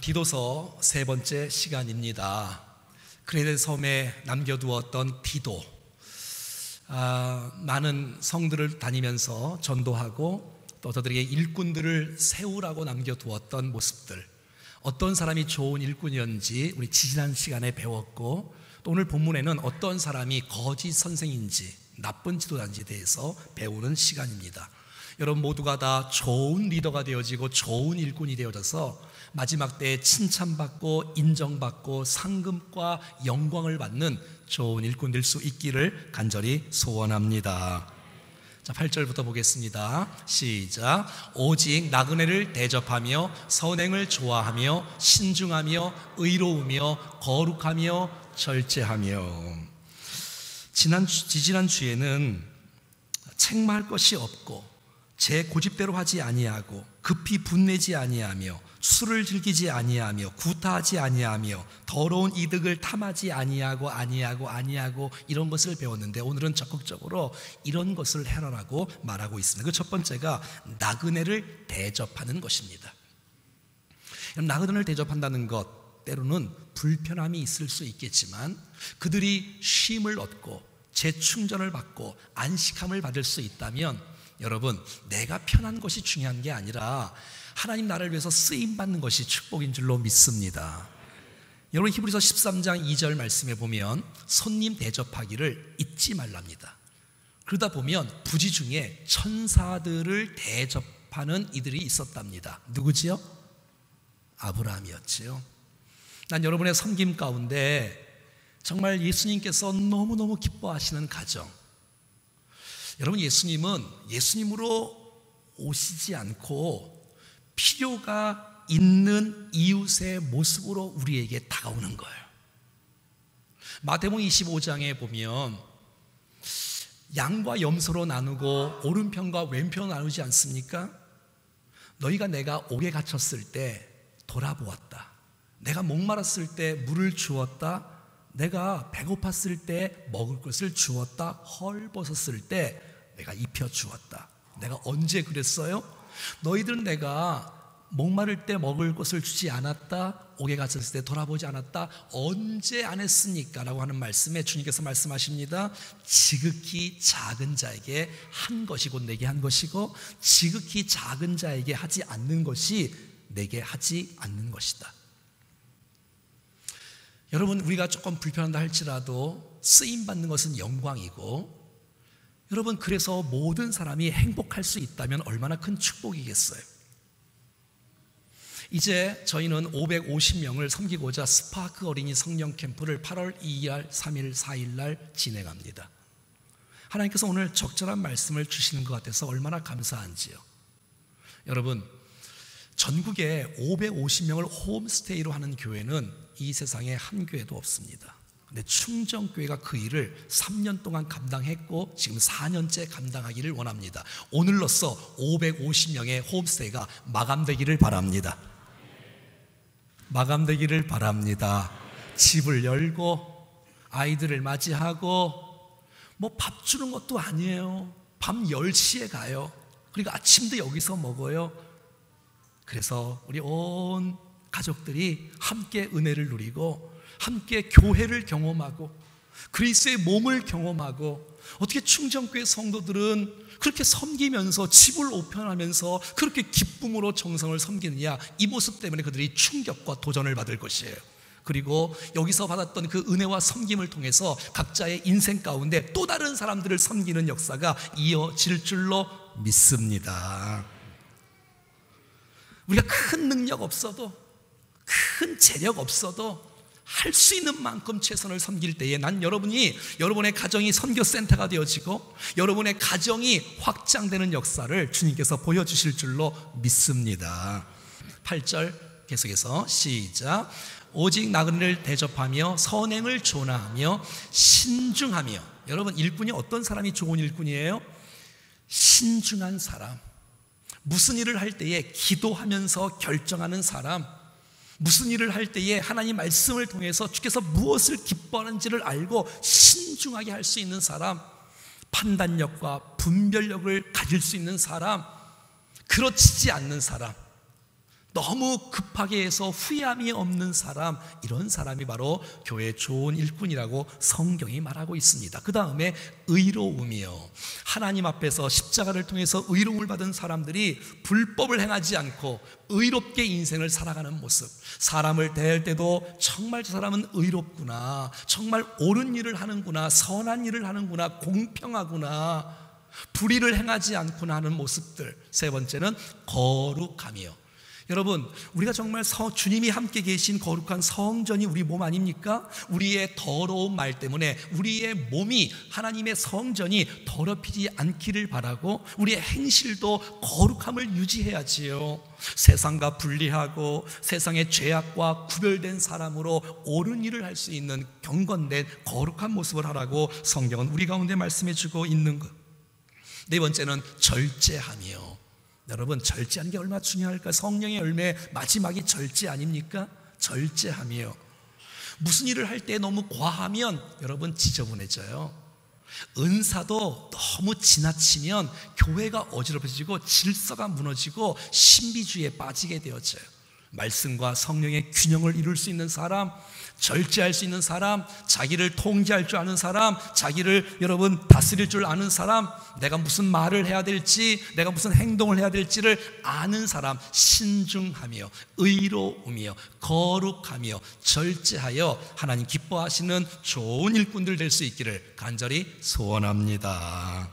디도서 세 번째 시간입니다. 그레데 섬에 남겨두었던 디도, 많은 성들을 다니면서 전도하고 또 저들에게 일꾼들을 세우라고 남겨두었던 모습들, 어떤 사람이 좋은 일꾼이었는지 우리 지난 시간에 배웠고, 또 오늘 본문에는 어떤 사람이 거짓 선생인지 나쁜 지도자인지에 대해서 배우는 시간입니다. 여러분 모두가 다 좋은 리더가 되어지고 좋은 일꾼이 되어져서 마지막 때에 칭찬받고 인정받고 상금과 영광을 받는 좋은 일꾼 될 수 있기를 간절히 소원합니다. 자, 8절부터 보겠습니다. 시작. 오직 나그네를 대접하며 선행을 좋아하며 신중하며 의로우며 거룩하며 절제하며. 지지난 주에는 책망할 것이 없고 제 고집대로 하지 아니하고 급히 분내지 아니하며 술을 즐기지 아니하며 구타하지 아니하며 더러운 이득을 탐하지 아니하고 이런 것을 배웠는데, 오늘은 적극적으로 이런 것을 해라라고 말하고 있습니다. 그 첫 번째가 나그네를 대접하는 것입니다. 나그네를 대접한다는 것, 때로는 불편함이 있을 수 있겠지만 그들이 쉼을 얻고 재충전을 받고 안식함을 받을 수 있다면, 여러분, 내가 편한 것이 중요한 게 아니라 하나님 나라를 위해서 쓰임받는 것이 축복인 줄로 믿습니다. 여러분, 히브리서 13장 2절 말씀에 보면 손님 대접하기를 잊지 말랍니다. 그러다 보면 부지 중에 천사들을 대접하는 이들이 있었답니다. 누구지요? 아브라함이었지요. 난 여러분의 섬김 가운데 정말 예수님께서 너무너무 기뻐하시는 가정, 여러분, 예수님은 예수님으로 오시지 않고 필요가 있는 이웃의 모습으로 우리에게 다가오는 거예요. 마태복음 25장에 보면 양과 염소로 나누고 오른편과 왼편으로 나누지 않습니까? 너희가 내가 옥에 갇혔을 때 돌아보았다. 내가 목마랐을 때 물을 주었다. 내가 배고팠을 때 먹을 것을 주었다. 헐벗었을 때 내가 입혀 주었다. 내가 언제 그랬어요? 너희들은 내가 목마를 때 먹을 것을 주지 않았다. 옥에 갇혔을 때 돌아보지 않았다. 언제 안 했습니까? 라고 하는 말씀에 주님께서 말씀하십니다. 지극히 작은 자에게 한 것이 곧 내게 한 것이고, 지극히 작은 자에게 하지 않는 것이 내게 하지 않는 것이다. 여러분, 우리가 조금 불편하다 할지라도 쓰임받는 것은 영광이고, 여러분, 그래서 모든 사람이 행복할 수 있다면 얼마나 큰 축복이겠어요. 이제 저희는 550명을 섬기고자 스파크 어린이 성령 캠프를 8월 2일, 3일, 4일 날 진행합니다. 하나님께서 오늘 적절한 말씀을 주시는 것 같아서 얼마나 감사한지요. 여러분, 전국에 550명을 홈스테이로 하는 교회는 이 세상에 한 교회도 없습니다. 근데 충정교회가 그 일을 3년 동안 감당했고 지금 4년째 감당하기를 원합니다. 오늘로써 550명의 홈스테이가 마감되기를 바랍니다. 마감되기를 바랍니다. 집을 열고 아이들을 맞이하고, 뭐 밥 주는 것도 아니에요. 밤 10시에 가요. 그리고 아침도 여기서 먹어요. 그래서 우리 온 가족들이 함께 은혜를 누리고 함께 교회를 경험하고 그리스도의 몸을 경험하고, 어떻게 충정교회 성도들은 그렇게 섬기면서 집을 오편하면서 그렇게 기쁨으로 정성을 섬기느냐, 이 모습 때문에 그들이 충격과 도전을 받을 것이에요. 그리고 여기서 받았던 그 은혜와 섬김을 통해서 각자의 인생 가운데 또 다른 사람들을 섬기는 역사가 이어질 줄로 믿습니다. 우리가 큰 능력 없어도, 큰 재력 없어도 할 수 있는 만큼 최선을 섬길 때에 난 여러분의 가정이 선교센터가 되어지고 여러분의 가정이 확장되는 역사를 주님께서 보여주실 줄로 믿습니다. 8절 계속해서 시작. 오직 나그네를 대접하며 선행을 존하하며 신중하며. 여러분, 일꾼이 어떤 사람이 좋은 일꾼이에요? 신중한 사람, 무슨 일을 할 때에 기도하면서 결정하는 사람, 무슨 일을 할 때에 하나님 말씀을 통해서 주께서 무엇을 기뻐하는지를 알고 신중하게 할 수 있는 사람, 판단력과 분별력을 가질 수 있는 사람, 그렇지 않는 사람, 너무 급하게 해서 후회함이 없는 사람, 이런 사람이 바로 교회의 좋은 일꾼이라고 성경이 말하고 있습니다. 그 다음에 의로움이요, 하나님 앞에서 십자가를 통해서 의로움을 받은 사람들이 불법을 행하지 않고 의롭게 인생을 살아가는 모습, 사람을 대할 때도 정말 저 사람은 의롭구나, 정말 옳은 일을 하는구나, 선한 일을 하는구나, 공평하구나, 불의를 행하지 않구나 하는 모습들. 세 번째는 거룩함이요. 여러분, 우리가 정말 주님이 함께 계신 거룩한 성전이 우리 몸 아닙니까? 우리의 더러운 말 때문에 우리의 몸이, 하나님의 성전이 더럽히지 않기를 바라고 우리의 행실도 거룩함을 유지해야지요. 세상과 분리하고 세상의 죄악과 구별된 사람으로 옳은 일을 할 수 있는 경건된 거룩한 모습을 하라고 성경은 우리 가운데 말씀해 주고 있는 것. 네 번째는 절제함이요. 여러분, 절제하는 게 얼마나 중요할까? 성령의 열매 마지막이 절제 아닙니까? 절제함이요. 무슨 일을 할 때 너무 과하면 여러분 지저분해져요. 은사도 너무 지나치면 교회가 어지럽혀지고 질서가 무너지고 신비주의에 빠지게 되어져요. 말씀과 성령의 균형을 이룰 수 있는 사람, 절제할 수 있는 사람, 자기를 통제할 줄 아는 사람, 자기를 여러분 다스릴 줄 아는 사람, 내가 무슨 말을 해야 될지, 내가 무슨 행동을 해야 될지를 아는 사람, 신중하며 의로우며 거룩하며 절제하여 하나님 기뻐하시는 좋은 일꾼들 될 수 있기를 간절히 소원합니다.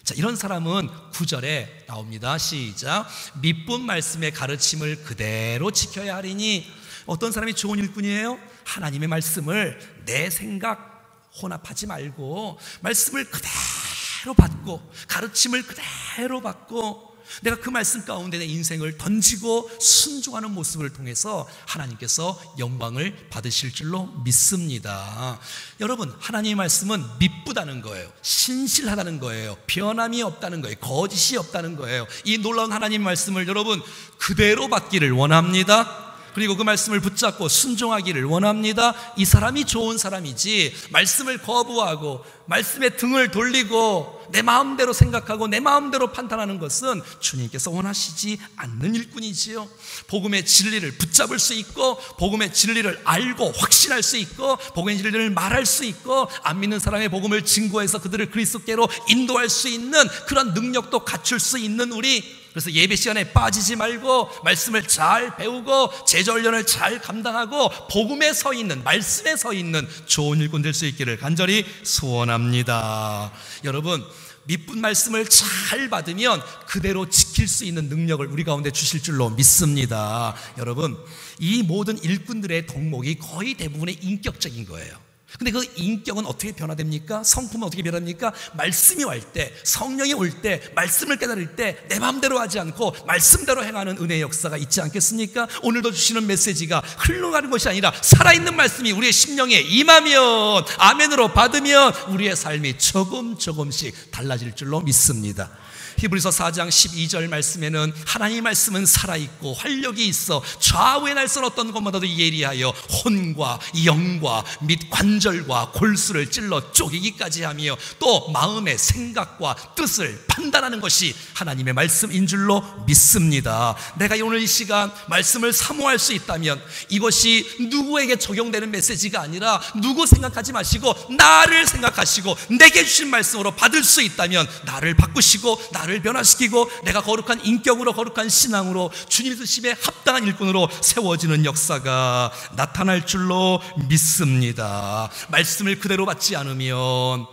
자, 이런 사람은 9절에 나옵니다. 시작. 미쁜 말씀의 가르침을 그대로 지켜야 하리니. 어떤 사람이 좋은 일꾼이에요? 하나님의 말씀을 내 생각 혼합하지 말고 말씀을 그대로 받고 가르침을 그대로 받고 내가 그 말씀 가운데 내 인생을 던지고 순종하는 모습을 통해서 하나님께서 영광을 받으실 줄로 믿습니다. 여러분, 하나님의 말씀은 미쁘다는 거예요. 신실하다는 거예요. 변함이 없다는 거예요. 거짓이 없다는 거예요. 이 놀라운 하나님의 말씀을 여러분 그대로 받기를 원합니다. 그리고 그 말씀을 붙잡고 순종하기를 원합니다. 이 사람이 좋은 사람이지, 말씀을 거부하고 말씀에 등을 돌리고 내 마음대로 생각하고 내 마음대로 판단하는 것은 주님께서 원하시지 않는 일꾼이지요. 복음의 진리를 붙잡을 수 있고 복음의 진리를 알고 확신할 수 있고 복음의 진리를 말할 수 있고 안 믿는 사람의 복음을 증거해서 그들을 그리스도께로 인도할 수 있는 그런 능력도 갖출 수 있는 우리, 그래서 예배 시간에 빠지지 말고 말씀을 잘 배우고 제자훈련을 잘 감당하고 복음에 서 있는, 말씀에 서 있는 좋은 일꾼 될 수 있기를 간절히 소원합니다. 여러분, 미쁜 말씀을 잘 받으면 그대로 지킬 수 있는 능력을 우리 가운데 주실 줄로 믿습니다. 여러분, 이 모든 일꾼들의 덕목이 거의 대부분의 인격적인 거예요. 근데 그 인격은 어떻게 변화됩니까? 성품은 어떻게 변합니까? 말씀이 올 때, 성령이 올 때, 말씀을 깨달을 때 내 마음대로 하지 않고 말씀대로 행하는 은혜의 역사가 있지 않겠습니까? 오늘도 주시는 메시지가 흘러가는 것이 아니라 살아있는 말씀이 우리의 심령에 임하면, 아멘으로 받으면 우리의 삶이 조금씩 달라질 줄로 믿습니다. 히브리서 4장 12절 말씀에는 하나님의 말씀은 살아있고 활력이 있어 좌우의 날선 어떤 것보다도 예리하여 혼과 영과 및 관절과 골수를 찔러 쪼개기까지 하며 또 마음의 생각과 뜻을 판단하는 것이 하나님의 말씀인 줄로 믿습니다. 내가 오늘 이 시간 말씀을 사모할 수 있다면 이것이 누구에게 적용되는 메시지가 아니라 누구 생각하지 마시고 나를 생각하시고 내게 주신 말씀으로 받을 수 있다면 나를 바꾸시고 나를 변화시키고 내가 거룩한 인격으로, 거룩한 신앙으로 주님 뜻심에 합당한 일꾼으로 세워지는 역사가 나타날 줄로 믿습니다. 말씀을 그대로 받지 않으면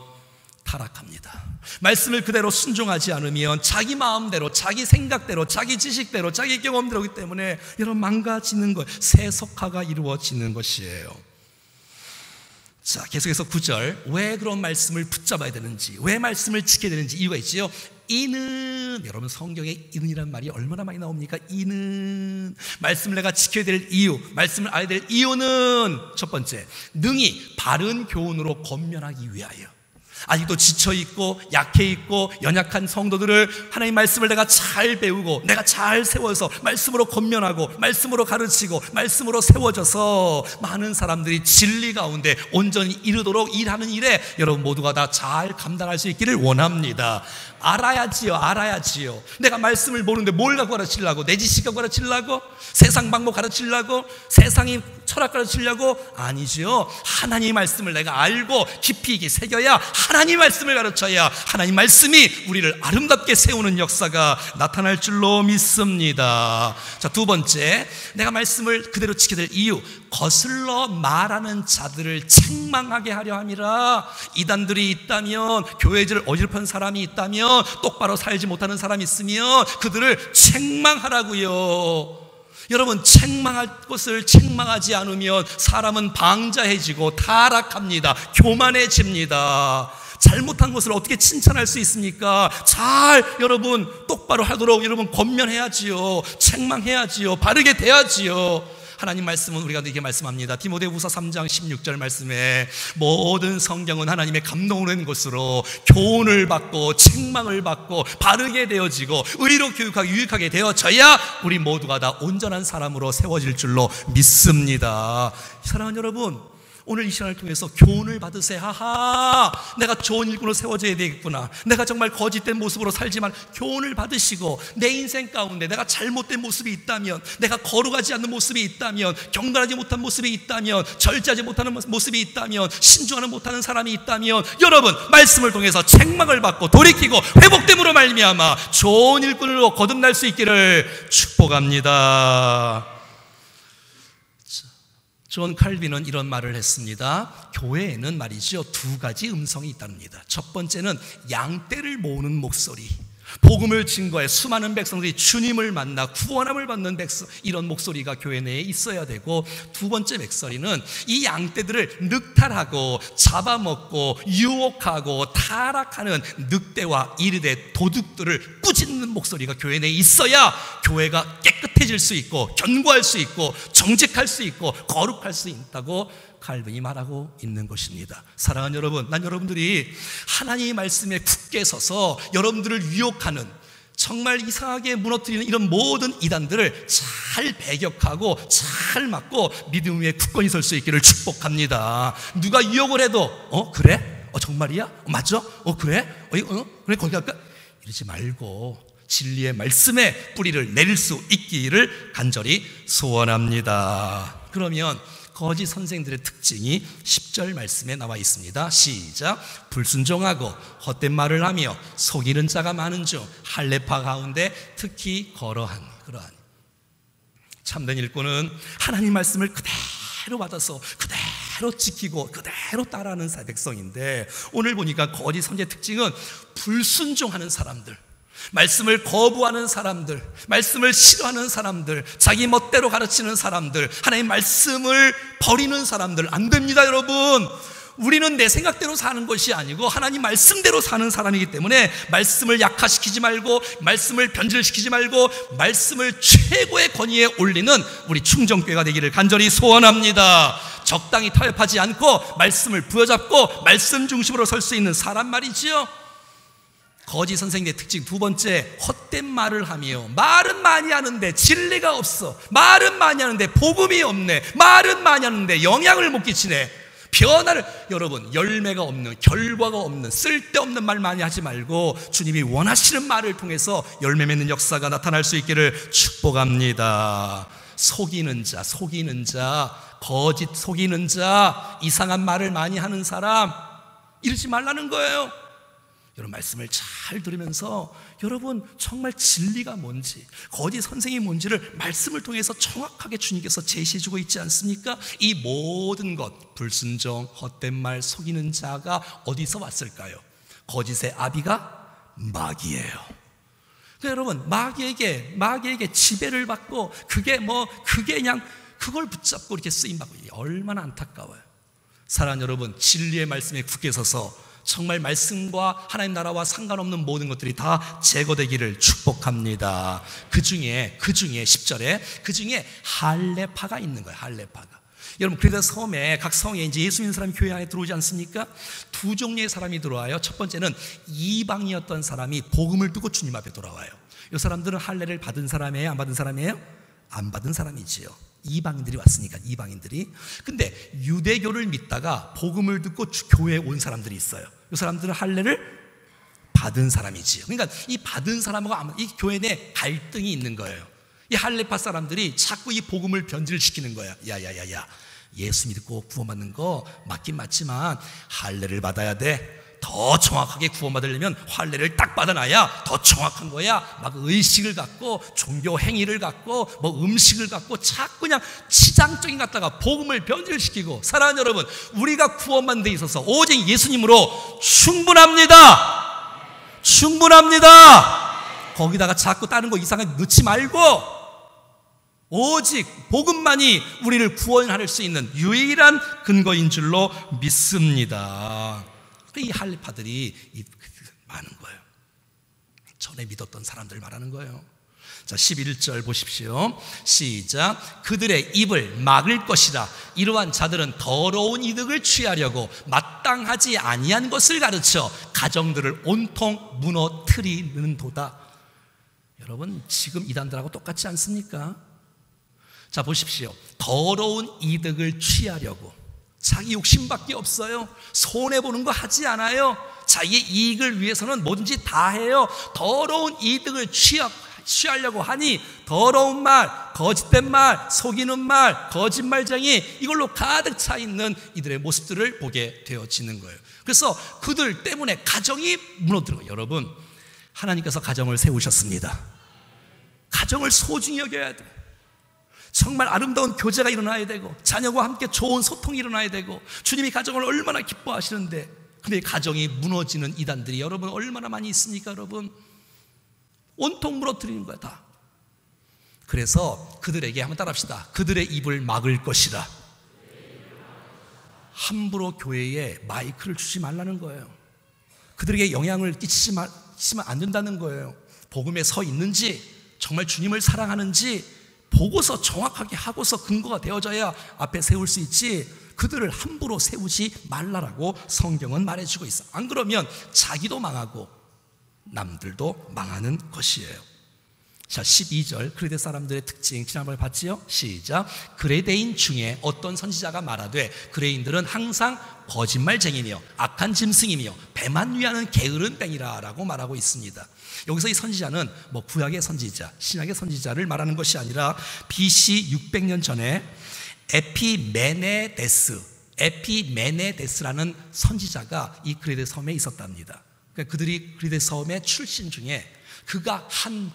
타락합니다. 말씀을 그대로 순종하지 않으면 자기 마음대로, 자기 생각대로, 자기 지식대로, 자기 경험대로기 때문에 여러분 망가지는 것, 세속화가 이루어지는 것이에요. 자, 계속해서 9절, 왜 그런 말씀을 붙잡아야 되는지, 왜 말씀을 지켜야 되는지 이유가 있지요. 이는, 여러분 성경에 이는이란 말이 얼마나 많이 나옵니까? 이는, 말씀을 내가 지켜야 될 이유, 말씀을 알아야 될 이유는 첫 번째, 능히 바른 교훈으로 권면하기 위하여. 아직도 지쳐있고 약해있고 연약한 성도들을 하나님 말씀을 내가 잘 배우고 내가 잘 세워서 말씀으로 권면하고 말씀으로 가르치고 말씀으로 세워져서 많은 사람들이 진리 가운데 온전히 이르도록 일하는 일에 여러분 모두가 다 잘 감당할 수 있기를 원합니다. 알아야지요. 내가 말씀을 모르는데 뭘 갖고 가르치려고? 내 지식 갖고 가르치려고? 세상 방법 가르치려고? 세상이 철학 가르치려고? 아니죠. 하나님 말씀을 내가 알고 깊이 있게 새겨야 하나님 말씀을 가르쳐야 하나님 말씀이 우리를 아름답게 세우는 역사가 나타날 줄로 믿습니다. 자, 두 번째, 내가 말씀을 그대로 지켜야 될 이유, 거슬러 말하는 자들을 책망하게 하려 함이라. 이단들이 있다면, 교회를 어지럽힌 사람이 있다면, 똑바로 살지 못하는 사람이 있으면 그들을 책망하라고요. 여러분, 책망할 것을 책망하지 않으면 사람은 방자해지고 타락합니다. 교만해집니다. 잘못한 것을 어떻게 칭찬할 수 있습니까? 여러분 똑바로 하도록 여러분 권면해야지요. 책망해야지요. 바르게 돼야지요. 하나님 말씀은 우리가 이렇게 말씀합니다. 디모데후서 3장 16절 말씀에 모든 성경은 하나님의 감동을 낸 것으로 교훈을 받고 책망을 받고 바르게 되어지고 의로 교육하고 유익하게 되어져야 우리 모두가 다 온전한 사람으로 세워질 줄로 믿습니다. 사랑하는 여러분, 오늘 이 시간을 통해서 교훈을 받으세요. 하하, 내가 좋은 일꾼으로 세워져야 되겠구나. 내가 정말 거짓된 모습으로 살지만 교훈을 받으시고 내 인생 가운데 내가 잘못된 모습이 있다면, 내가 거룩하지 않는 모습이 있다면, 경건하지 못한 모습이 있다면, 절제하지 못하는 모습이 있다면, 신중하지 못하는 사람이 있다면 여러분 말씀을 통해서 책망을 받고 돌이키고 회복됨으로 말미암아 좋은 일꾼으로 거듭날 수 있기를 축복합니다. 존 칼빈은 이런 말을 했습니다. 교회에는 말이죠, 두 가지 음성이 있답니다. 첫 번째는 양떼를 모으는 목소리, 복음을 증거해 수많은 백성들이 주님을 만나 구원함을 받는 이런 목소리가 교회 내에 있어야 되고, 두 번째 목소리는 이 양떼들을 늑탈하고 잡아먹고 유혹하고 타락하는 늑대와 이르대 도둑들을 꾸짖는 목소리가 교회 내에 있어야 교회가 깨끗해질 수 있고 견고할 수 있고 정직할 수 있고 거룩할 수 있다고 칼빈이 말하고 있는 것입니다. 사랑하는 여러분, 난 여러분들이 하나님의 말씀에 굳게 서서 여러분들을 유혹하는, 정말 이상하게 무너뜨리는 이런 모든 이단들을 잘 배격하고 잘 막고 믿음 위에 굳건히 설 수 있기를 축복합니다. 누가 유혹을 해도 그래? 정말이야? 맞아? 그래? 그래, 거기 갈까? 이러지 말고 진리의 말씀에 뿌리를 내릴 수 있기를 간절히 소원합니다. 그러면 거짓 선생들의 특징이 10절 말씀에 나와 있습니다. 시작. 불순종하고 헛된 말을 하며 속이는 자가 많은 중 할례파 가운데 특히 그러한 참된 일꾼은 하나님 말씀을 그대로 받아서 그대로 지키고 그대로 따라하는 백성인데, 오늘 보니까 거짓 선지의 특징은 불순종하는 사람들, 말씀을 거부하는 사람들, 말씀을 싫어하는 사람들, 자기 멋대로 가르치는 사람들, 하나님 말씀을 버리는 사람들. 안 됩니다, 여러분. 우리는 내 생각대로 사는 것이 아니고 하나님 말씀대로 사는 사람이기 때문에 말씀을 약화시키지 말고, 말씀을 변질시키지 말고, 말씀을 최고의 권위에 올리는 우리 충정교회가 되기를 간절히 소원합니다. 적당히 타협하지 않고 말씀을 부여잡고 말씀 중심으로 설 수 있는 사람 말이지요. 거짓 선생님의 특징 두 번째, 헛된 말을 하며, 말은 많이 하는데 진리가 없어, 말은 많이 하는데 복음이 없네, 말은 많이 하는데 영향을 못 끼치네. 여러분, 열매가 없는, 결과가 없는, 쓸데없는 말 많이 하지 말고 주님이 원하시는 말을 통해서 열매 맺는 역사가 나타날 수 있기를 축복합니다. 속이는 자, 거짓 속이는 자, 이상한 말을 많이 하는 사람, 이러지 말라는 거예요. 여러분, 말씀을 잘 들으면서 여러분 정말 진리가 뭔지, 거짓 선생이 뭔지를 말씀을 통해서 정확하게 주님께서 제시해주고 있지 않습니까? 이 모든 것, 불순종, 헛된 말, 속이는 자가 어디서 왔을까요? 거짓의 아비가 마귀예요. 여러분, 마귀에게 지배를 받고 그게 그냥 그걸 붙잡고 이렇게 쓰임받고, 얼마나 안타까워요. 사랑하는 여러분, 진리의 말씀에 굳게 서서 정말 말씀과 하나님 나라와 상관없는 모든 것들이 다 제거되기를 축복합니다. 그 중에 10절에 그 중에 할례파가 있는 거예요. 할례파가. 여러분, 그래서 섬에, 각 성에 이제 예수 믿는 사람이 교회 안에 들어오지 않습니까? 두 종류의 사람이 들어와요. 첫 번째는 이방이었던 사람이 복음을 두고 주님 앞에 돌아와요. 이 사람들은 할례를 받은 사람이에요? 안 받은 사람이에요? 안 받은 사람이지요. 이방인들이 왔으니까, 이방인들이. 근데 유대교를 믿다가 복음을 듣고 교회에 온 사람들이 있어요. 이 사람들은 할례를 받은 사람이지요. 그러니까 이 받은 사람하고 이 교회 내 갈등이 있는 거예요. 이 할례파 사람들이 자꾸 이 복음을 변질시키는 거야. 야야야야, 예수 믿고 구원받는 거 맞긴 맞지만 할례를 받아야 돼. 더 정확하게 구원받으려면 할례를 딱 받아놔야 더 정확한 거야. 막 의식을 갖고 종교 행위를 갖고 뭐 음식을 갖고 자꾸 그냥 치장적인 갖다가 복음을 변질시키고. 사랑하는 여러분, 우리가 구원받는 데 있어서 오직 예수님으로 충분합니다. 충분합니다. 거기다가 자꾸 다른 거 이상하게 넣지 말고 오직 복음만이 우리를 구원할 수 있는 유일한 근거인 줄로 믿습니다. 이 할례파들이 많은 거예요. 전에 믿었던 사람들 말하는 거예요. 자, 11절 보십시오. 시작. 그들의 입을 막을 것이라. 이러한 자들은 더러운 이득을 취하려고 마땅하지 아니한 것을 가르쳐 가정들을 온통 무너뜨리는도다. 여러분, 지금 이단들하고 똑같지 않습니까? 자, 보십시오. 더러운 이득을 취하려고. 자기 욕심밖에 없어요. 손해보는 거 하지 않아요. 자기의 이익을 위해서는 뭐든지 다 해요. 더러운 이득을 취하려고 하니 더러운 말, 거짓된 말, 속이는 말, 거짓말쟁이, 이걸로 가득 차 있는 이들의 모습들을 보게 되어지는 거예요. 그래서 그들 때문에 가정이 무너뜨리고. 여러분, 하나님께서 가정을 세우셨습니다. 가정을 소중히 여겨야 돼요. 정말 아름다운 교제가 일어나야 되고 자녀와 함께 좋은 소통이 일어나야 되고 주님이 가정을 얼마나 기뻐하시는데, 근데 가정이 무너지는 이단들이 여러분 얼마나 많이 있습니까? 여러분, 온통 무너뜨리는 거야 다. 그래서 그들에게 한번 따라합시다. 그들의 입을 막을 것이라. 함부로 교회에 마이크를 주지 말라는 거예요. 그들에게 영향을 끼치면 안 된다는 거예요. 복음에 서 있는지, 정말 주님을 사랑하는지 보고서 정확하게 하고서 근거가 되어져야 앞에 세울 수 있지, 그들을 함부로 세우지 말라라고 성경은 말해주고 있어. 안 그러면 자기도 망하고 남들도 망하는 것이에요. 자, 12절. 그레데 사람들의 특징 지난번에 봤지요? 시작. 그레데인 중에 어떤 선지자가 말하되 그레인들은 항상 거짓말쟁이며 악한 짐승이며 배만 위하는 게으른 뱅이라 라고 말하고 있습니다. 여기서 이 선지자는 뭐 구약의 선지자, 신약의 선지자를 말하는 것이 아니라 BC 600년 전에 에피메네데스라는 선지자가 이 그레데 섬에 있었답니다. 그러니까 그들이 그레데 섬의 출신 중에 그가 한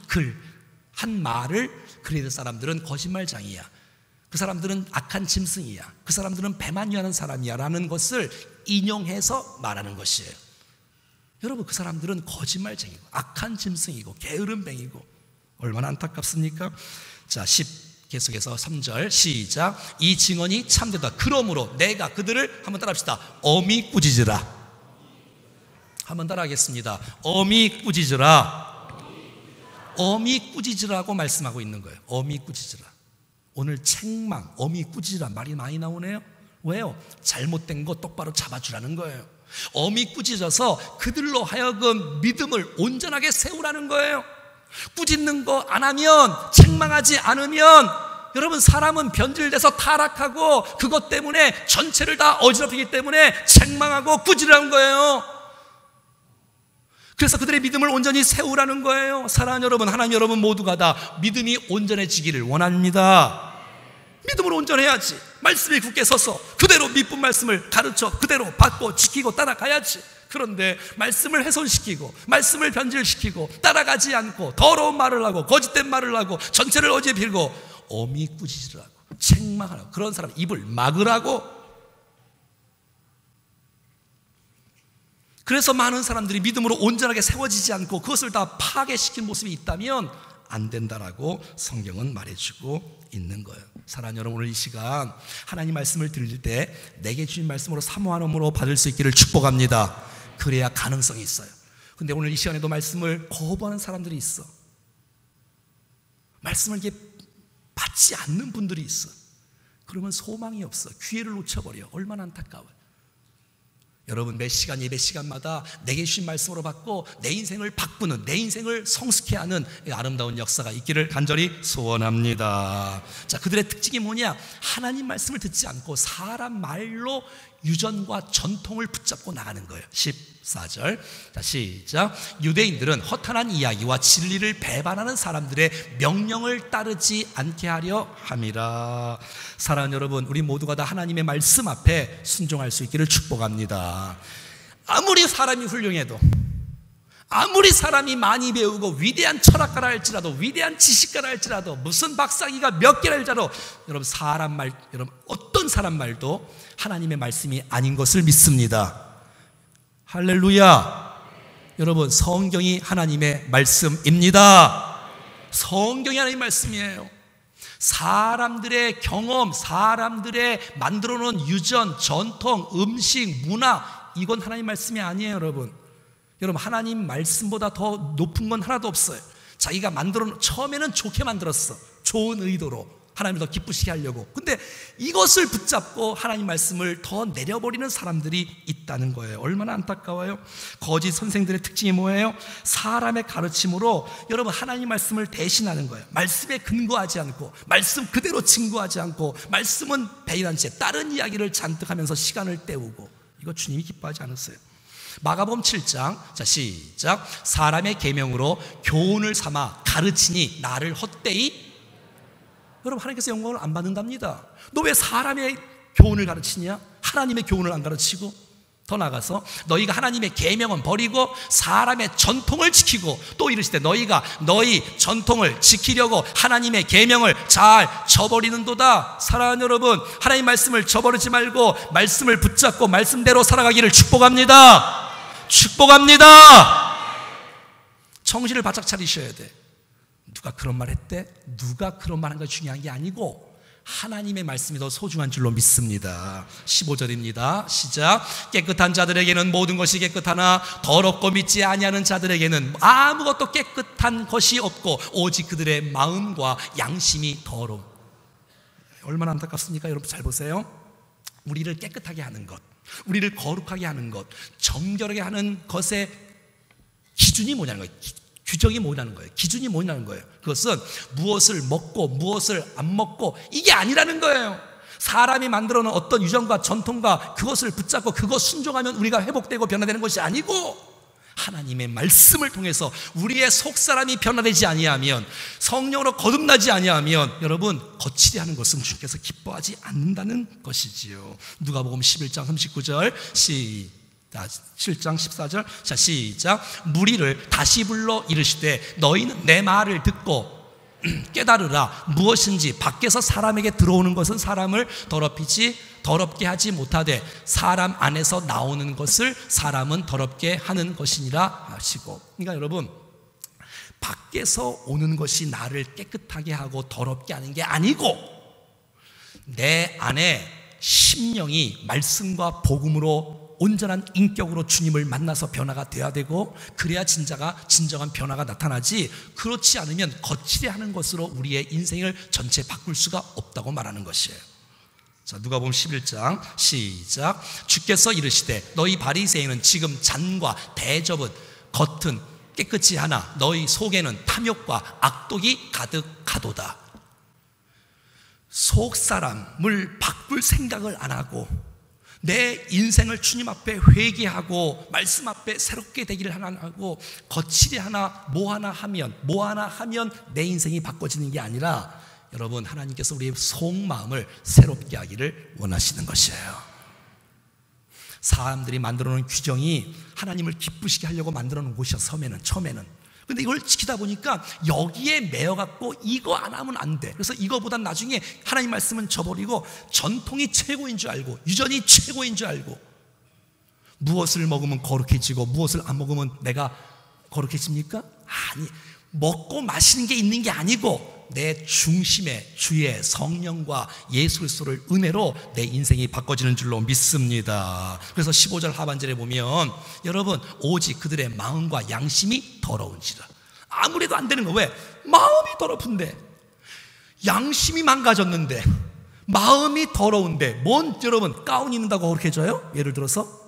말을 그레데 사람들은 거짓말장이야, 그 사람들은 악한 짐승이야, 그 사람들은 배만 위하는 사람이야 라는 것을 인용해서 말하는 것이에요. 여러분, 그 사람들은 거짓말쟁이고 악한 짐승이고 게으름뱅이고 얼마나 안타깝습니까? 자, 계속해서 3절 시작. 이 증언이 참되다. 그러므로 내가 그들을, 한번 따라합시다. 어미 꾸짖으라. 한번 따라하겠습니다. 어미 꾸짖으라. 어미 꾸짖으라고 말씀하고 있는 거예요. 어미 꾸짖으라. 오늘 책망, 어미 꾸짖으라 말이 많이 나오네요. 왜요? 잘못된 거 똑바로 잡아주라는 거예요. 어미 꾸짖어서 그들로 하여금 믿음을 온전하게 세우라는 거예요. 꾸짖는 거 안 하면, 책망하지 않으면 여러분, 사람은 변질돼서 타락하고 그것 때문에 전체를 다 어지럽히기 때문에 책망하고 꾸짖으라는 거예요. 그래서 그들의 믿음을 온전히 세우라는 거예요. 사랑하는 여러분, 하나님 여러분 모두가 다 믿음이 온전해지기를 원합니다. 믿음으로 온전해야지. 말씀에 굳게 서서 그대로 믿은 말씀을 가르쳐 그대로 받고 지키고 따라가야지. 그런데 말씀을 훼손시키고 말씀을 변질시키고 따라가지 않고 더러운 말을 하고 거짓된 말을 하고 전체를 어지에 빌고 어미 꾸짖으라고 책망하라고, 그런 사람 입을 막으라고. 그래서 많은 사람들이 믿음으로 온전하게 세워지지 않고 그것을 다 파괴시킨 모습이 있다면 안 된다라고 성경은 말해주고 있는 거예요. 사랑하는 여러분, 오늘 이 시간 하나님 말씀을 들릴 때 내게 주신 말씀으로 사모함으로 받을 수 있기를 축복합니다. 그래야 가능성이 있어요. 근데 오늘 이 시간에도 말씀을 거부하는 사람들이 있어. 말씀을 이렇게 받지 않는 분들이 있어. 그러면 소망이 없어. 기회를 놓쳐버려. 얼마나 안타까워요. 여러분, 매 시간 예배 시간마다 내게 주신 말씀으로 받고 내 인생을 바꾸는, 내 인생을 성숙케 하는 아름다운 역사가 있기를 간절히 소원합니다. 자, 그들의 특징이 뭐냐? 하나님 말씀을 듣지 않고 사람 말로 유전과 전통을 붙잡고 나가는 거예요. 14절. 자, 시작. 유대인들은 허탄한 이야기와 진리를 배반하는 사람들의 명령을 따르지 않게 하려 함이라. 사랑하는 여러분, 우리 모두가 다 하나님의 말씀 앞에 순종할 수 있기를 축복합니다. 아무리 사람이 훌륭해도, 아무리 사람이 많이 배우고 위대한 철학가라 할지라도, 위대한 지식가라 할지라도, 무슨 박사기가 몇 개라 할지라도, 여러분 사람 말, 여러분 어떤 사람 말도 하나님의 말씀이 아닌 것을 믿습니다. 할렐루야. 여러분, 성경이 하나님의 말씀입니다. 성경이 하나님의 말씀이에요. 사람들의 경험, 사람들의 만들어 놓은 유전, 전통, 음식, 문화, 이건 하나님 말씀이 아니에요. 여러분, 하나님 말씀보다 더 높은 건 하나도 없어요. 자기가 처음에는 좋게 만들었어. 좋은 의도로 하나님을 더 기쁘시게 하려고. 근데 이것을 붙잡고 하나님 말씀을 더 내려버리는 사람들이 있다는 거예요. 얼마나 안타까워요. 거짓 선생들의 특징이 뭐예요? 사람의 가르침으로 여러분 하나님 말씀을 대신하는 거예요. 말씀에 근거하지 않고, 말씀 그대로 증거하지 않고, 말씀은 배인한 채 다른 이야기를 잔뜩 하면서 시간을 때우고, 이거 주님이 기뻐하지 않았어요. 마가복음 7장, 자 시작. 사람의 계명으로 교훈을 삼아 가르치니 나를 헛되이. 여러분, 하나님께서 영광을 안 받는답니다. 너 왜 사람의 교훈을 가르치냐? 하나님의 교훈을 안 가르치고. 더 나아가서 너희가 하나님의 계명은 버리고 사람의 전통을 지키고, 또 이르시되 너희가 너희 전통을 지키려고 하나님의 계명을 잘 저버리는도다. 사랑하는 여러분, 하나님 말씀을 저버리지 말고 말씀을 붙잡고 말씀대로 살아가기를 축복합니다. 축복합니다. 정신을 바짝 차리셔야 돼. 누가 그런 말 했대? 누가 그런 말 한 거 중요한 게 아니고 하나님의 말씀이 더 소중한 줄로 믿습니다. 15절입니다. 시작. 깨끗한 자들에게는 모든 것이 깨끗하나 더럽고 믿지 아니하는 자들에게는 아무것도 깨끗한 것이 없고 오직 그들의 마음과 양심이 더러움. 얼마나 안타깝습니까? 여러분 잘 보세요. 우리를 깨끗하게 하는 것, 우리를 거룩하게 하는 것, 정결하게 하는 것의 기준이 뭐냐는 거예요. 규정이 뭐냐는 거예요. 기준이 뭐냐는 거예요. 그것은 무엇을 먹고 무엇을 안 먹고 이게 아니라는 거예요. 사람이 만들어 놓은 어떤 유전과 전통과 그것을 붙잡고 그것 순종하면 우리가 회복되고 변화되는 것이 아니고, 하나님의 말씀을 통해서 우리의 속사람이 변화되지 아니하면, 성령으로 거듭나지 아니하면 여러분 거칠게 하는 것은 주께서 기뻐하지 않는다는 것이지요. 누가복음 11장 39절 시작. 7장 14절. 자 시작. 무리를 다시 불러 이르시되 너희는 내 말을 듣고 깨달으라. 무엇인지 밖에서 사람에게 들어오는 것은 사람을 더럽게 하지 못하되 사람 안에서 나오는 것을 사람은 더럽게 하는 것이니라 하시고. 그러니까 여러분, 밖에서 오는 것이 나를 깨끗하게 하고 더럽게 하는 게 아니고, 내 안에 심령이 말씀과 복음으로 온전한 인격으로 주님을 만나서 변화가 돼야 되고, 그래야 진정한 변화가 나타나지, 그렇지 않으면 거칠게 하는 것으로 우리의 인생을 전체 바꿀 수가 없다고 말하는 것이에요. 자, 누가복음 11장 시작. 주께서 이르시되 너희 바리새인은 지금 잔과 대접은 겉은 깨끗이 하나 너희 속에는 탐욕과 악독이 가득하도다. 속 사람을 바꿀 생각을 안 하고 내 인생을 주님 앞에 회개하고 말씀 앞에 새롭게 되기를 하고 거칠이 뭐 하나 하면 내 인생이 바꿔지는 게 아니라, 여러분 하나님께서 우리의 속마음을 새롭게 하기를 원하시는 것이에요. 사람들이 만들어 놓은 규정이 하나님을 기쁘시게 하려고 만들어 놓은 곳이야, 처음에는. 근데 이걸 지키다 보니까 여기에 매여갖고 이거 안 하면 안 돼. 그래서 이거보단 나중에 하나님 말씀은 저버리고 전통이 최고인 줄 알고, 유전이 최고인 줄 알고, 무엇을 먹으면 거룩해지고 무엇을 안 먹으면 내가 거룩해집니까? 아니, 먹고 마시는 게 있는 게 아니고 내 중심에 주의 성령과 예수 그리스도를 은혜로 내 인생이 바꿔지는 줄로 믿습니다. 그래서 15절 하반절에 보면 여러분, 오직 그들의 마음과 양심이 더러운지라. 아무래도 안 되는 거. 왜? 마음이 더럽은데, 양심이 망가졌는데, 마음이 더러운데 뭔 여러분 가운 입는다고 거룩해져요? 예를 들어서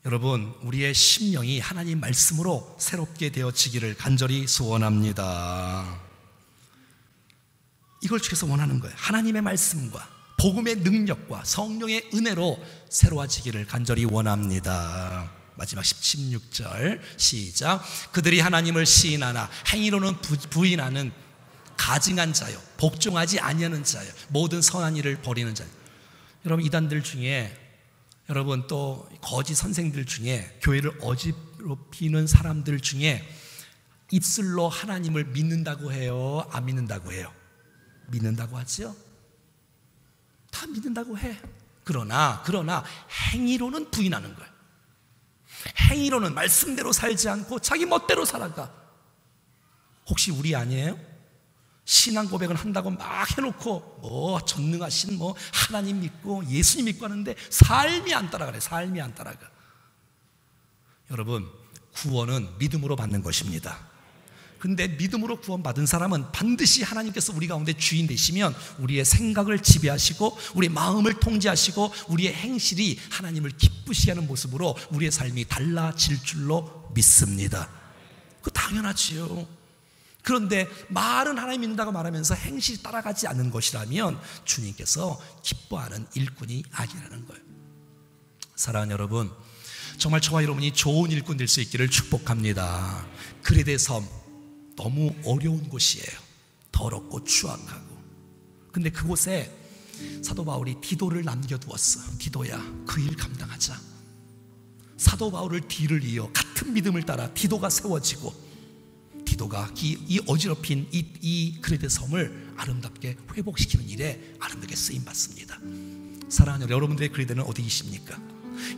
여러분, 우리의 심령이 하나님 말씀으로 새롭게 되어지기를 간절히 소원합니다. 이걸 주께서 원하는 거예요. 하나님의 말씀과 복음의 능력과 성령의 은혜로 새로워지기를 간절히 원합니다. 마지막 16절 시작. 그들이 하나님을 시인하나 행위로는 부인하는 가증한 자요, 복종하지 아니하는 자요, 모든 선한 일을 버리는 자요. 여러분, 이단들 중에, 여러분 또 거짓 선생들 중에, 교회를 어지럽히는 사람들 중에 입술로 하나님을 믿는다고 해요, 안 믿는다고 해요? 믿는다고 하죠? 다 믿는다고 해. 그러나 행위로는 부인하는 거예요. 행위로는 말씀대로 살지 않고 자기 멋대로 살아가. 혹시 우리 아니에요? 신앙 고백을 한다고 막 해놓고 전능하신 하나님 믿고 예수님 믿고 하는데 삶이 안 따라가래. 삶이 안 따라가. 여러분, 구원은 믿음으로 받는 것입니다. 근데 믿음으로 구원받은 사람은 반드시 하나님께서 우리 가운데 주인 되시면 우리의 생각을 지배하시고 우리의 마음을 통제하시고 우리의 행실이 하나님을 기쁘시게 하는 모습으로 우리의 삶이 달라질 줄로 믿습니다. 그거 당연하지요. 그런데 말은 하나님 믿는다고 말하면서 행실이 따라가지 않는 것이라면 주님께서 기뻐하는 일꾼이 아니라는 거예요. 사랑하는 여러분, 정말 저와 여러분이 좋은 일꾼 될 수 있기를 축복합니다. 그레데 섬, 너무 어려운 곳이에요. 더럽고 추악하고. 근데 그곳에 사도 바울이 디도를 남겨두었어. 디도야, 그 일 감당하자. 사도 바울을 뒤를 이어 같은 믿음을 따라 디도가 세워지고, 디도가 이 어지럽힌 이 그레데 섬을 아름답게 회복시키는 일에 아름답게 쓰임받습니다. 사랑하는 여러분들의 그레데는 어디이십니까?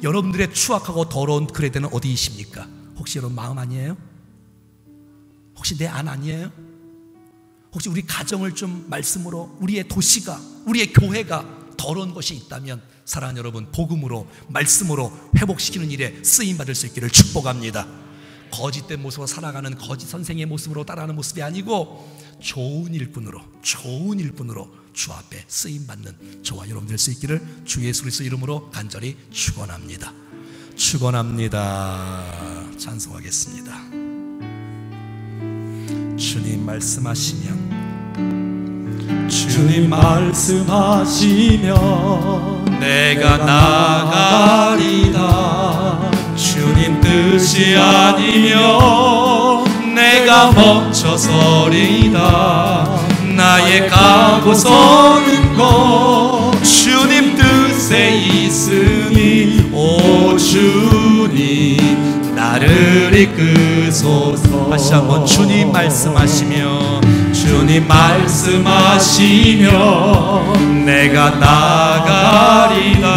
여러분들의 추악하고 더러운 그레데는 어디이십니까? 혹시 여러분 마음 아니에요? 혹시 내 안 아니에요? 혹시 우리 가정을 좀 말씀으로, 우리의 도시가, 우리의 교회가 더러운 것이 있다면 사랑하는 여러분, 복음으로 말씀으로 회복시키는 일에 쓰임받을 수 있기를 축복합니다. 거짓된 모습으로 살아가는 거짓 선생의 모습으로 따라하는 모습이 아니고 좋은 일꾼으로 주 앞에 쓰임받는 저와 여러분 될 수 있기를 주 예수 그리스도 이름으로 간절히 축원합니다. 찬송하겠습니다. 주님 말씀하시면 내가 나가리다. 주님 뜻이 아니면 내가 멈춰서리다. 나의 가고 서는 것 주님 뜻에 있으니 오 주님 나를 이끄소서. 다시 한번 주님 말씀하시면 내가 나가리다.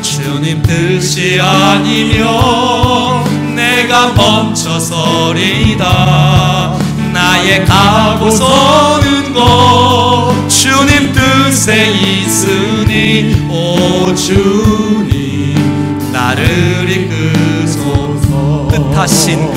주님 뜻이 아니면 내가 멈춰서리다. 나의 가고 서는 곳 주님 뜻에 있으니 오 주님 나를 이끄소서. 뜻하신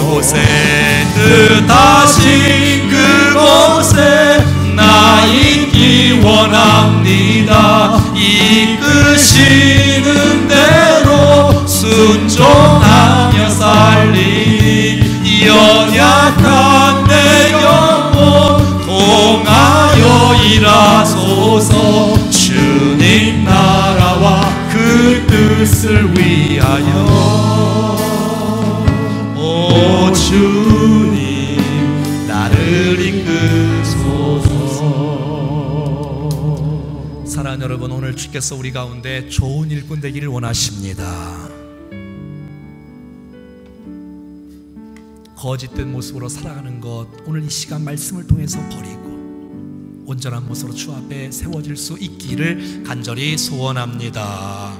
그곳에 나 있기 원합니다. 이끄시는 대로 순종하며 살리니 연약한 내 영혼 통하여 일하소서. 주님 나라와 그 뜻을 위하여 오 주님 나를 이끄소서. 사랑하는 여러분, 오늘 주께서 우리 가운데 좋은 일꾼 되기를 원하십니다. 거짓된 모습으로 살아가는 것 오늘 이 시간 말씀을 통해서 버리고 온전한 모습으로 주 앞에 세워질 수 있기를 간절히 소원합니다.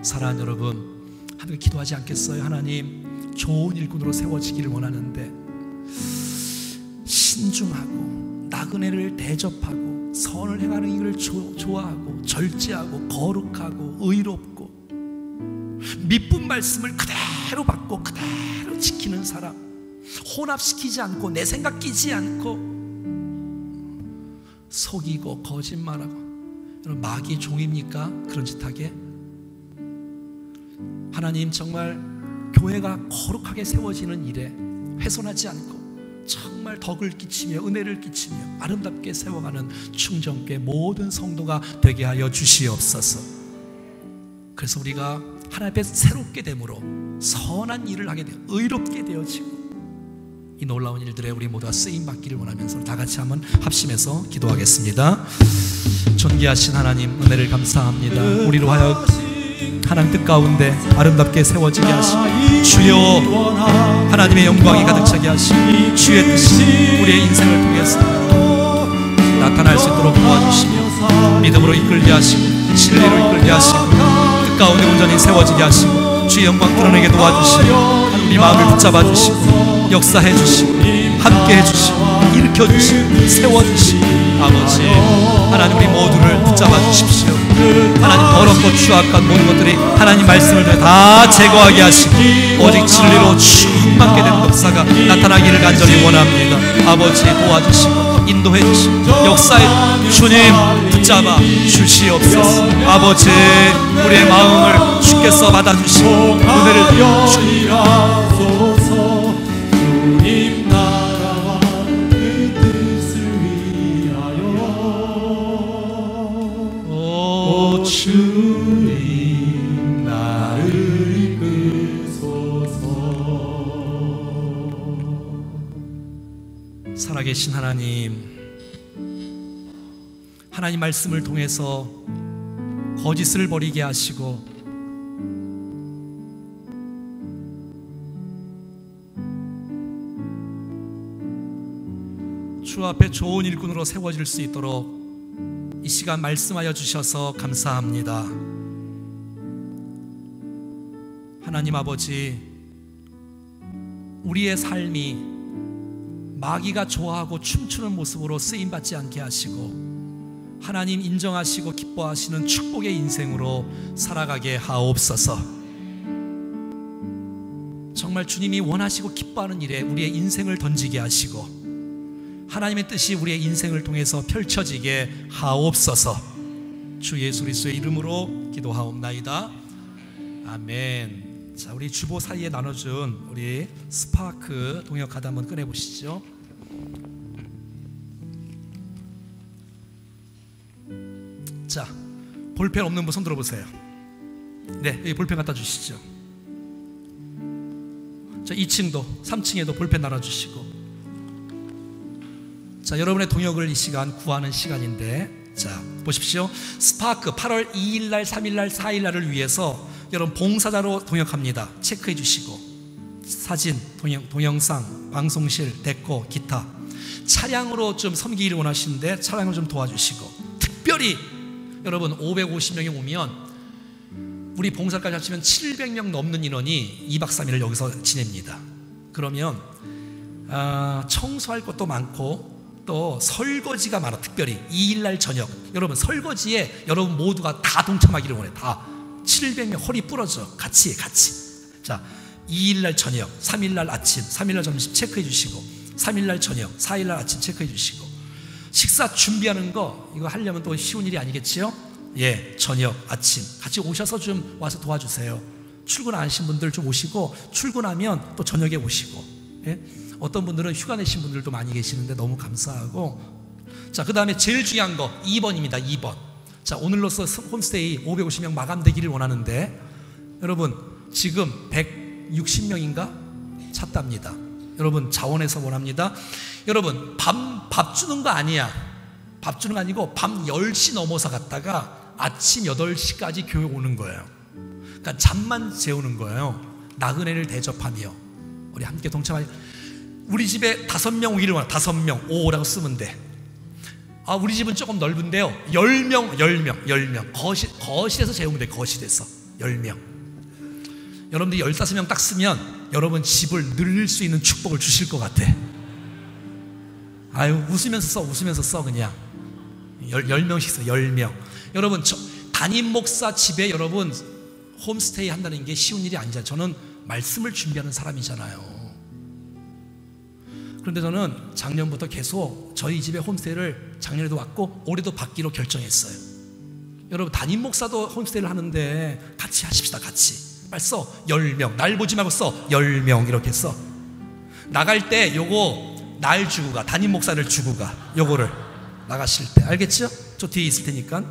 사랑하는 여러분, 하나님 기도하지 않겠어요? 하나님, 좋은 일꾼으로 세워지기를 원하는데 신중하고 나그네를 대접하고 선을 행하는 일을 좋아하고 절제하고 거룩하고 의롭고 미쁜 말씀을 그대로 받고 그대로 지키는 사람, 혼합시키지 않고 내 생각 끼지 않고 속이고 거짓말하고. 여러분, 마귀의 종입니까? 그런 짓 하게? 하나님, 정말 교회가 거룩하게 세워지는 일에 훼손하지 않고 정말 덕을 끼치며 은혜를 끼치며 아름답게 세워가는 충정교회 모든 성도가 되게 하여 주시옵소서. 그래서 우리가 하나님 앞에 새롭게 됨으로 선한 일을 하게 되어 의롭게 되어지고 이 놀라운 일들에 우리 모두가 쓰임받기를 원하면서 다 같이 한번 합심해서 기도하겠습니다. 존귀하신 하나님, 은혜를 감사합니다. 우리로 하여 하나님 뜻 가운데 아름답게 세워지게 하시고 주여 하나님의 영광이 가득 차게 하시고 주의 뜻이 우리의 인생을 통해서 나타날 수 있도록 도와주시며 믿음으로 이끌게 하시고 진리로 이끌게 하시고 뜻 가운데 온전히 세워지게 하시고 주의 영광 드러내게 도와주시고 우리 마음을 붙잡아 주시고 역사해 주시고 함께 해주시고 일으켜주시고 세워주시고 아버지 하나님, 우리 모두를 붙잡아 주십시오. 하나님, 더럽고 추악한 모든 것들이 하나님 말씀을 통해 다 제거하게 하시고 오직 진리로 충만케 되는 역사가 나타나기를 간절히 원합니다. 아버지, 도와주시고 인도해 주시고 역사에 주님 붙잡아 주시옵소서. 아버지, 우리의 마음을 주께서 받아주시고 은혜를 주옵소서. 주님 나라와 그 뜻을 위하여 오 주님 나를 이끄소서. 살아계신 하나님, 하나님 말씀을 통해서 거짓을 버리게 하시고 주 앞에 좋은 일꾼으로 세워질 수 있도록 이 시간 말씀하여 주셔서 감사합니다. 하나님 아버지, 우리의 삶이 마귀가 좋아하고 춤추는 모습으로 쓰임받지 않게 하시고 하나님 인정하시고 기뻐하시는 축복의 인생으로 살아가게 하옵소서. 정말 주님이 원하시고 기뻐하는 일에 우리의 인생을 던지게 하시고 하나님의 뜻이 우리의 인생을 통해서 펼쳐지게 하옵소서. 주 예수 그리스도의 이름으로 기도하옵나이다. 아멘. 자, 우리 주보 사이에 나눠준 우리 스파크 동역 카드 한번 꺼내보시죠. 자, 볼펜 없는 분 손 들어보세요. 네, 여기 볼펜 갖다 주시죠. 자, 2층도 3층에도 볼펜 나눠주시고. 자, 여러분의 동역을 이 시간 구하는 시간인데, 자, 보십시오. 스파크 8월 2일날, 3일날, 4일날을 위해서 여러분 봉사자로 동역합니다. 체크해 주시고 사진, 동영상, 방송실, 데코, 기타 차량으로 좀 섬기기를 원하시는데 차량을 좀 도와주시고, 특별히 여러분 550명이 오면 우리 봉사까지 합치면 700명 넘는 인원이 2박 3일을 여기서 지냅니다. 그러면 청소할 것도 많고 또 설거지가 많아. 특별히 2일날 저녁 여러분 설거지에 여러분 모두가 다 동참하기를 원해. 다 700명 허리 부러져. 같이 자, 2일날 저녁, 3일날 아침, 3일날 점심 체크해 주시고 3일날 저녁, 4일날 아침 체크해 주시고 식사 준비하는 거 이거 하려면 또 쉬운 일이 아니겠지요? 예, 저녁, 아침 같이 오셔서 좀 와서 도와주세요. 출근 안 하신 분들 좀 오시고 출근하면 또 저녁에 오시고. 예? 어떤 분들은 휴가 내신 분들도 많이 계시는데 너무 감사하고. 자, 그 다음에 제일 중요한 거 2번입니다. 2번. 자, 오늘로써 홈스테이 550명 마감되기를 원하는데 여러분 지금 160명인가 찼답니다. 여러분 자원해서 원합니다. 여러분 밥 주는 거 아니야. 밥 주는 거 아니고 밤 10시 넘어서 갔다가 아침 8시까지 교회 오는 거예요. 그러니까 잠만 재우는 거예요. 나그네를 대접하며 우리 함께 동참하자. 우리 집에 5명 오기를 원해. 5명 5라고 쓰면 돼. 아, 우리 집은 조금 넓은데요 10명 거실에서 재우면 돼. 거실에서 10명. 여러분들이 15명 딱 쓰면 여러분 집을 늘릴 수 있는 축복을 주실 것 같아. 아유, 웃으면서 써 그냥 10명씩 써. 10명. 여러분 담임 목사 집에 여러분 홈스테이 한다는 게 쉬운 일이 아니잖아요. 저는 말씀을 준비하는 사람이잖아요. 그런데 저는 작년부터 계속 저희 집에 홈스테이를 작년에도 왔고 올해도 받기로 결정했어요. 여러분, 담임 목사도 홈스테이를 하는데 같이 하십시다. 같이 빨리 써. 10명. 날 보지 말고 써. 10명 이렇게 써. 나갈 때 요거 날 주고 가. 담임 목사를 주고 가. 요거를 나가실 때. 알겠죠? 저 뒤에 있을 테니까.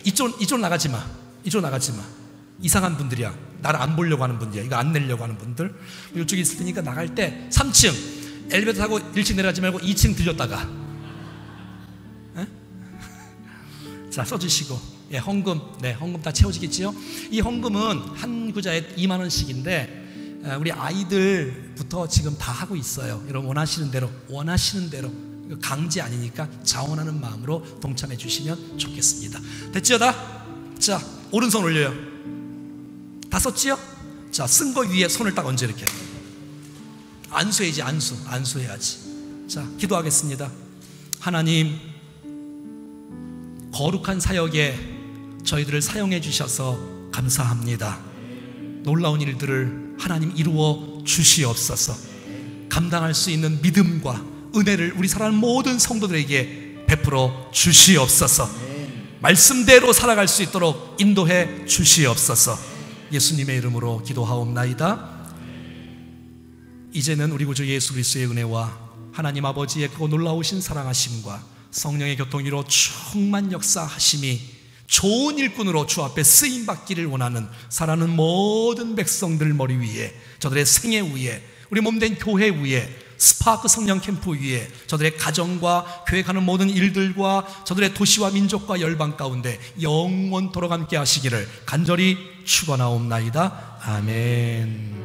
이쪽 나가지 마. 이쪽 나가지 마. 이상한 분들이야. 나를 안 보려고 하는 분들이야. 이거 안 내려고 하는 분들. 이쪽에 있을 테니까 나갈 때 3층 엘리베이터 타고 1층 내려가지 말고 2층 들렸다가. 에? 자, 써주시고. 예, 헌금. 네, 헌금 다 채워지겠지요? 이 헌금은 한 구자에 2만 원씩인데 우리 아이들부터 지금 다 하고 있어요. 여러분, 원하시는 대로 강제 아니니까 자원하는 마음으로 동참해 주시면 좋겠습니다. 됐지요 다? 자, 오른손 올려요. 다 썼지요? 자, 쓴 거 위에 손을 딱 얹어. 이렇게 안수해야지. 안수해야지. 자, 기도하겠습니다. 하나님, 거룩한 사역에 저희들을 사용해 주셔서 감사합니다. 놀라운 일들을 하나님 이루어 주시옵소서. 감당할 수 있는 믿음과 은혜를 우리 사랑하는 모든 성도들에게 베풀어 주시옵소서. 말씀대로 살아갈 수 있도록 인도해 주시옵소서. 예수님의 이름으로 기도하옵나이다. 이제는 우리 구주 예수 그리스도의 은혜와 하나님 아버지의 그 놀라우신 사랑하심과 성령의 교통으로 충만 역사하심이 좋은 일꾼으로 주 앞에 쓰임받기를 원하는 사랑하는 모든 백성들 머리 위에, 저들의 생애 위에, 우리 몸된 교회 위에, 스파크 성령 캠프 위에, 저들의 가정과 교회 가는 모든 일들과 저들의 도시와 민족과 열방 가운데 영원토록 함께 하시기를 간절히 축원하옵나이다. 아멘.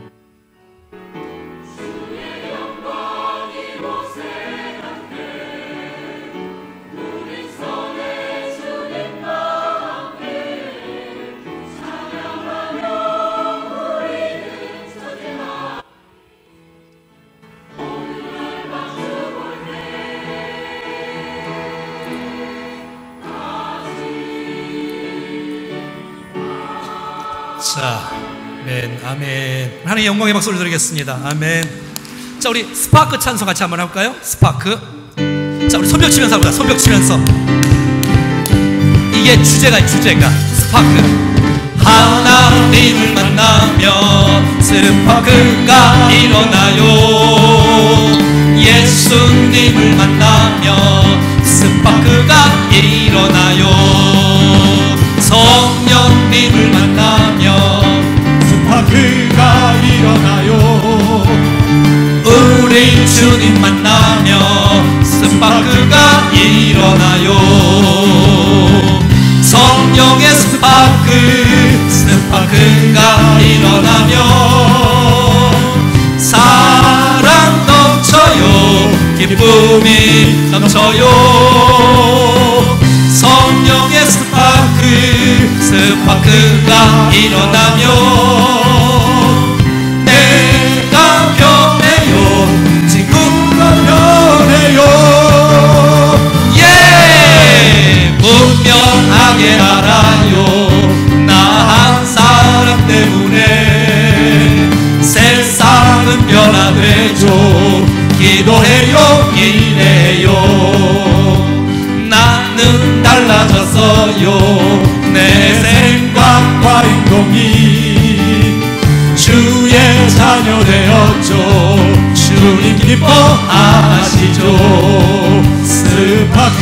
자, 아멘, 아멘. 하나님의 영광의 박수를 드리겠습니다. 아멘. 자, 우리 스파크 찬송 같이 한번 해볼까요? 스파크. 자, 우리 손뼉 치면서 해보자. 손뼉 치면서. 이게 주제가 스파크. 하나님을 만나며 스파크가 일어나요. 예수님을 만나며 스파크가 일어나요. 성령님을 만나며 스파크가 일어나요. 우리 주님 만나며 스파크가 일어나요. 성령의 스파크가 일어나며 사랑 넘쳐요. 기쁨이 넘쳐요. 성령의 스파크가 일어나며 내가 변해요. 지구가 변해요. 예, 분명하게 알아요. 나 한 사람 때문에 세상은 변화되죠. 기도해요. 기대요. 나는 달라졌어요. 내 생각과 행동이 주의 자녀 되었죠. 주님 기뻐하시죠. 스파크